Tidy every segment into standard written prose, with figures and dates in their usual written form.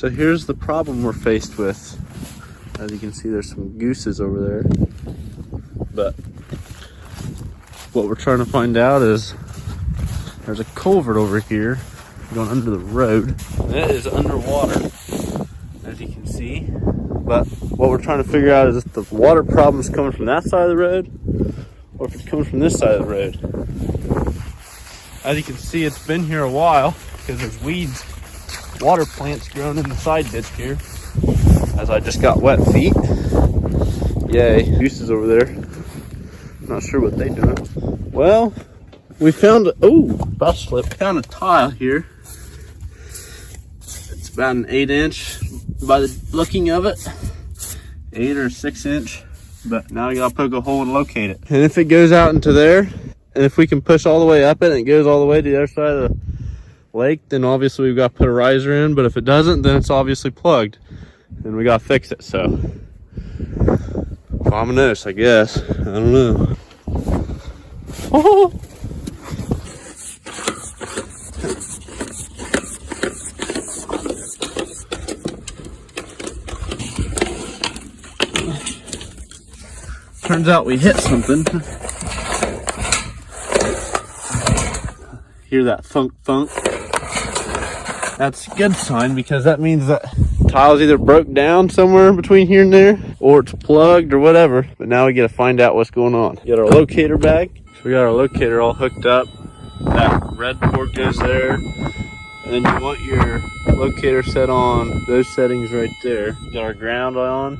So here's the problem we're faced with. As you can see, there's some gooses over there. But what we're trying to find out is there's a culvert over here going under the road. And it is underwater, as you can see. But what we're trying to figure out is if the water problem is coming from that side of the road or if it's coming from this side of the road. As you can see, it's been here a while because there's weeds, water plants growing in the side ditch here. As I just got wet feet. Yay, gooses over there. Not sure what they doing. Well, we found, about to slip. Found a tile here. It's about an 8-inch by the looking of it. 8 or 6-inch. But now we gotta poke a hole and locate it. And if it goes out into there, and if we can push all the way up it and it goes all the way to the other side of the lake, then obviously we've got to put a riser in. But if it doesn't, then it's obviously plugged. And we gotta fix it, so. Vominos, I guess. I don't know. Oh. Turns out we hit something. Hear that thunk thunk? That's a good sign because that means that tile's either broke down somewhere between here and there or it's plugged or whatever. But now we gotta find out what's going on. We got our locator bag. So we got our locator all hooked up. That red port goes there. And then you want your locator set on those settings right there. Got our ground on.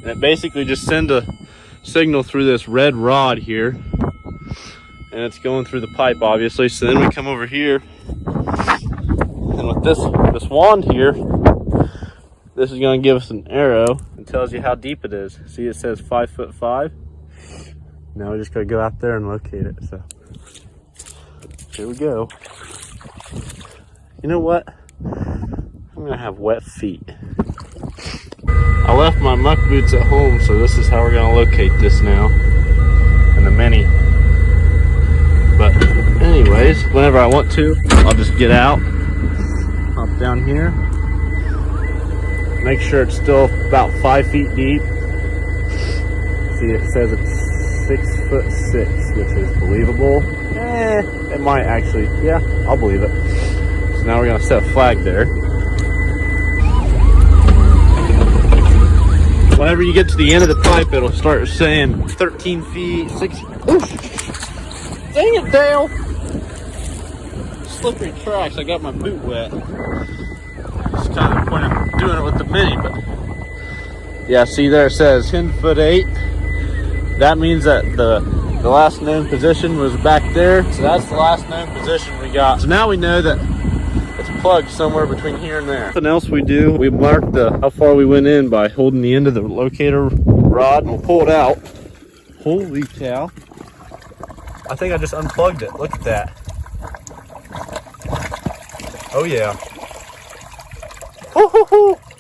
And it basically just sends a signal through this red rod here. And it's going through the pipe obviously. So then we come over here. And with this wand here, this is going to give us an arrow and tells you how deep it is. See, it says 5'5". Now we just got to go out there and locate it. So here we go. You know what? I'm going to have wet feet. I left my muck boots at home, so this is how we're going to locate this now in the Mini. But anyways, whenever I want to, I'll just get out, hop down here. Make sure it's still about 5 feet deep. See, it says it's 6'6", which is believable. It might actually, yeah, I'll believe it. So now we're gonna set a flag there. Whenever you get to the end of the pipe, it'll start saying 13 feet, 6. Oof. Dang it, Dale! Slippery tracks, I got my boot wet. It's kind of the point of doing it with the Mini, but yeah, see there it says 10'8". That means that the last known position was back there, so that's the last known position we got. So now we know that it's plugged somewhere between here and there. Something else we do, we mark how far we went in by holding the end of the locator rod, and we'll pull it out. Holy cow! I think I just unplugged it. Look at that. Oh yeah.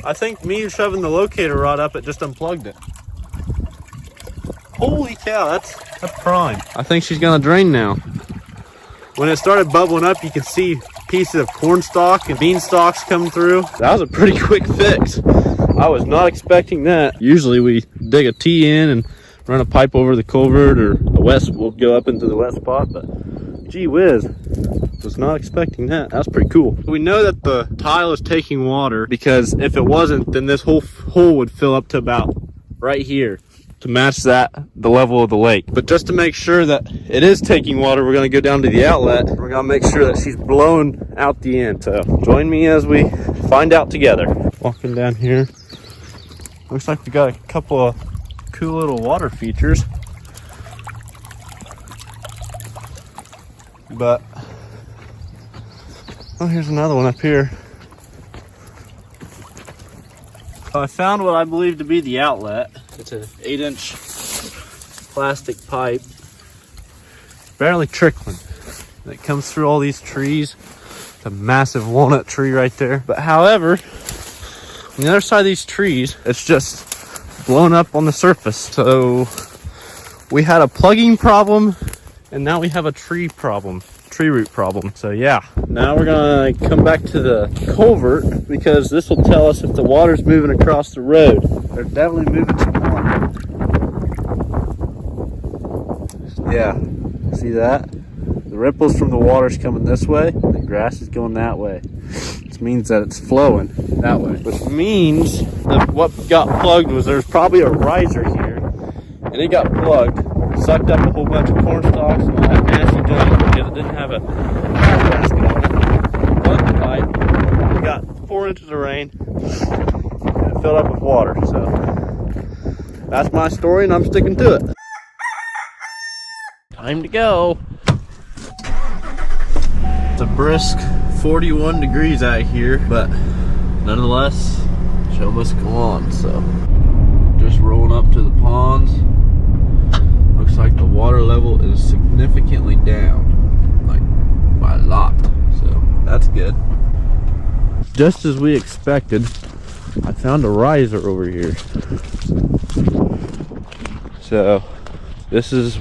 I think me shoving the locator rod up, it just unplugged it. Holy cow, that's prime. I think she's gonna drain now. When it started bubbling up, you could see pieces of corn stalk and bean stalks coming through. That was a pretty quick fix. I was not expecting that. Usually we dig a T in and run a pipe over the culvert, or we'll go up into the wet spot, but gee whiz. Was not expecting that. That's pretty cool. We know that the tile is taking water because if it wasn't, then this whole hole would fill up to about right here to match the level of the lake. But just to make sure that it is taking water, we're going to go down to the outlet. We're going to make sure that she's blown out the end. So join me as we find out together. Walking down here. Looks like we got a couple of cool little water features. But oh, here's another one up here. I found what I believe to be the outlet. It's an 8-inch plastic pipe, barely trickling. It comes through all these trees. It's a massive walnut tree right there. But however, on the other side of these trees, it's just blown up on the surface. So we had a plugging problem, and now we have a tree tree root problem. So yeah, now we're gonna come back to the culvert because this will tell us if the water's moving across the road. They're definitely moving some water. Yeah, see that? The ripples from the water's coming this way, the grass is going that way. This means that it's flowing that way, which means that what got plugged was there's probably a riser here, and it got plugged, sucked up a whole bunch of corn stalks and all that nasty junk because it didn't have a basket on it. Plugged the pipe, it got 4 inches of rain, and it filled up with water. So that's my story, and I'm sticking to it. Time to go. It's a brisk 41 degrees out here, but nonetheless, show must go on. So just rolling up to the ponds. Looks like the water level is significantly down, like by a lot, so that's good. Just as we expected, I found a riser over here. So this is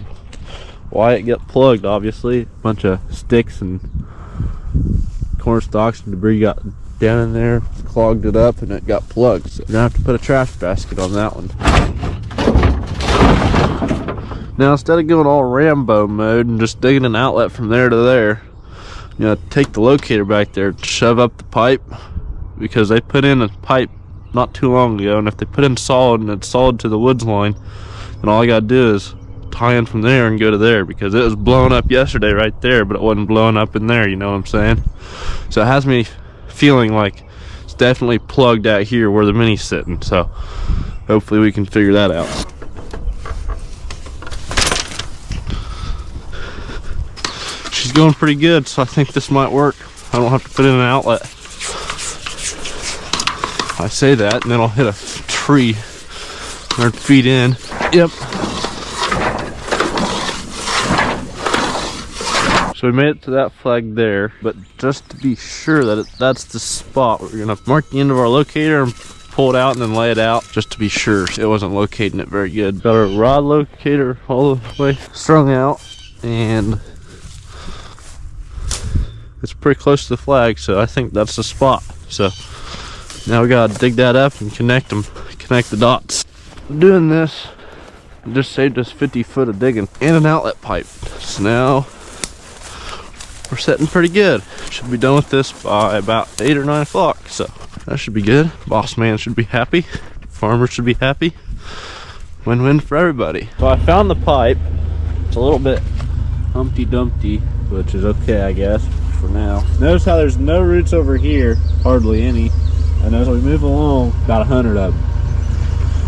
why it got plugged. Obviously, a bunch of sticks and corn stalks and debris got down in there, clogged it up, and it got plugged. So we're gonna have to put a trash basket on that one. Now, instead of going all Rambo mode and just digging an outlet from there to there, you know, take the locator back there, shove up the pipe, because they put in a pipe not too long ago, and if they put in solid and it's solid to the woods line, then all I gotta do is tie in from there and go to there, because it was blowing up yesterday right there, but it wasn't blowing up in there, you know what I'm saying? So it has me feeling like it's definitely plugged out here where the mini's sitting, so hopefully we can figure that out. She's going pretty good, so I think this might work. I don't have to put in an outlet. I say that and then I'll hit a tree 100 feet in. Yep. So we made it to that flag there, but just to be sure that that's the spot, we're gonna mark the end of our locator and pull it out and then lay it out just to be sure it wasn't locating it very good. Got our rod locator all the way strung out, and it's pretty close to the flag, so I think that's the spot. So now we gotta dig that up and connect the dots. Doing this just saved us 50 foot of digging and an outlet pipe. So now we're sitting pretty good. Should be done with this by about 8 or 9 o'clock, so that should be good. Boss man should be happy. Farmer should be happy. Win-win for everybody. So I found the pipe. It's a little bit Humpty Dumpty, which is okay, I guess, for now. Notice how there's no roots over here, hardly any. And as we move along, about 100 of them.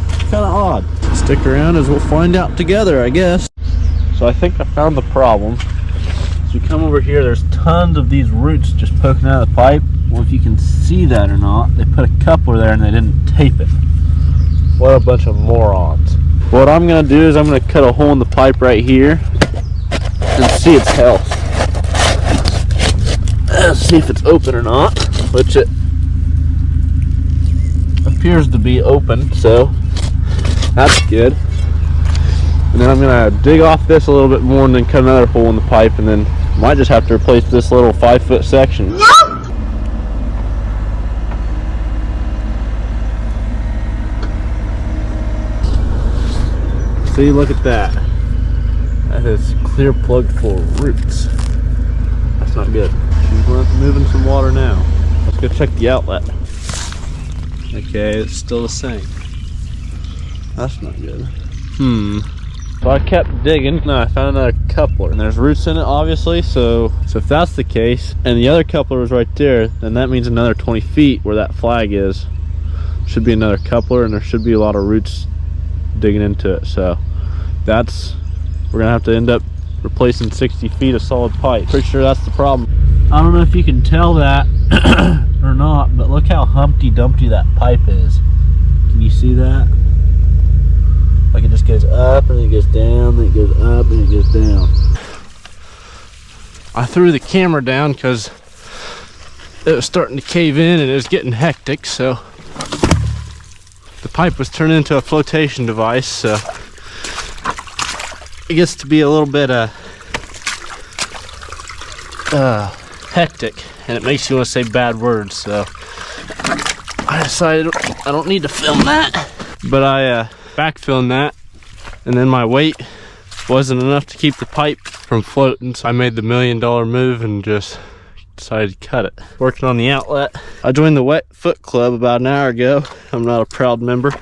It's kind of odd. Stick around as we'll find out together, I guess. So I think I found the problem. As we come over here, there's tons of these roots just poking out of the pipe. Well, if you can see that or not, they put a coupler there and they didn't tape it. What a bunch of morons. What I'm gonna do is I'm gonna cut a hole in the pipe right here and see its health. Let's see if it's open or not, which it appears to be open, so that's good. And then I'm gonna dig off this a little bit more and then cut another hole in the pipe, and then might just have to replace this little 5-foot section. See, look at that. That is clear plugged full of roots. That's not good. She's moving some water now. Let's go check the outlet. Okay, it's still the same. That's not good. So I kept digging. No, I found another coupler, and there's roots in it, obviously. So if that's the case, and the other coupler was right there, then that means another 20 feet where that flag is should be another coupler, and there should be a lot of roots digging into it. So we're gonna have to end up replacing 60 feet of solid pipe. Pretty sure that's the problem. I don't know if you can tell that or not, but look how Humpty Dumpty that pipe is. Can you see that? Like it just goes up and then it goes down, then it goes up and it goes down. I threw the camera down because it was starting to cave in and it was getting hectic, so the pipe was turned into a flotation device, so it gets to be a little bit hectic, and it makes you want to say bad words, so I decided I don't need to film that. But I backfilled that, and then my weight wasn't enough to keep the pipe from floating, so I made the $1 million move and just decided to cut it. Working on the outlet. I joined the Wet Foot Club about an hour ago. I'm not a proud member.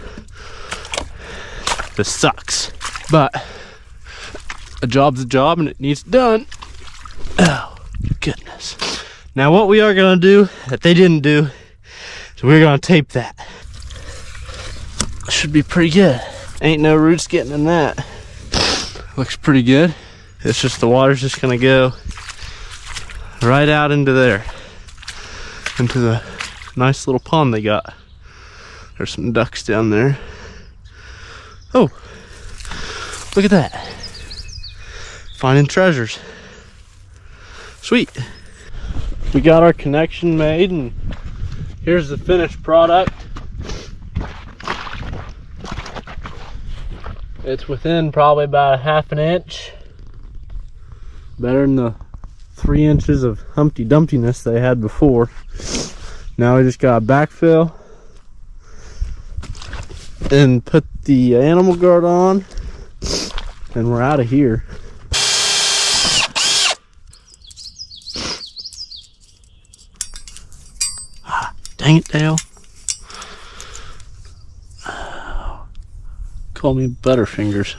This sucks, but a job's a job and it needs done. Oh goodness. Now what we are gonna do that they didn't do is we're gonna tape that. Should be pretty good. Ain't no roots getting in that. Looks pretty good. It's just the water's just gonna go right out into there, into the nice little pond they got. There's some ducks down there. Oh, look at that. Finding treasures. Sweet. We got our connection made, and here's the finished product. It's within probably about a ½ an inch. Better than the 3 inches of Humpty Dumptiness they had before. Now we just got a backfill and put the animal guard on, and we're out of here. Ah, dang it, Dale. Call me Butterfingers.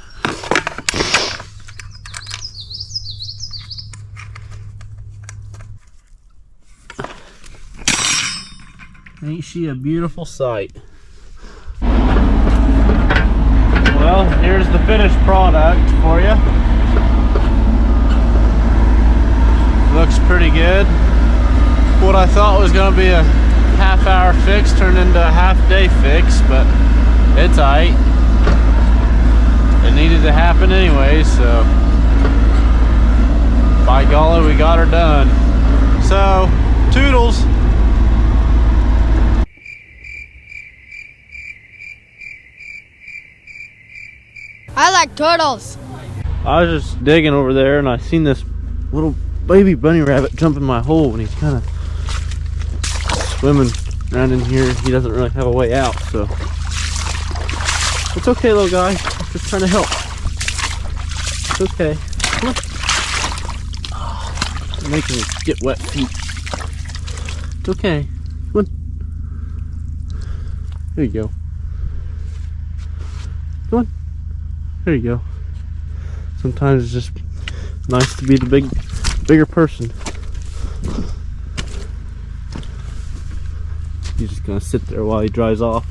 Ain't she a beautiful sight? Well, here's the finished product for you. Looks pretty good. What I thought was going to be a ½ hour fix turned into a half-day fix, but it's alright. It needed to happen anyway, so by golly, we got her done. So, toodles. I like turtles. I was just digging over there and I seen this little baby bunny rabbit jump in my hole, and he's kind of swimming around in here. He doesn't really have a way out, so it's okay, little guy. I'm just trying to help. It's okay. Come on. Oh, you're making me get wet feet. It's okay. Come on. There you go. Come on. There you go. Sometimes it's just nice to be the bigger person. He's just gonna sit there while he dries off.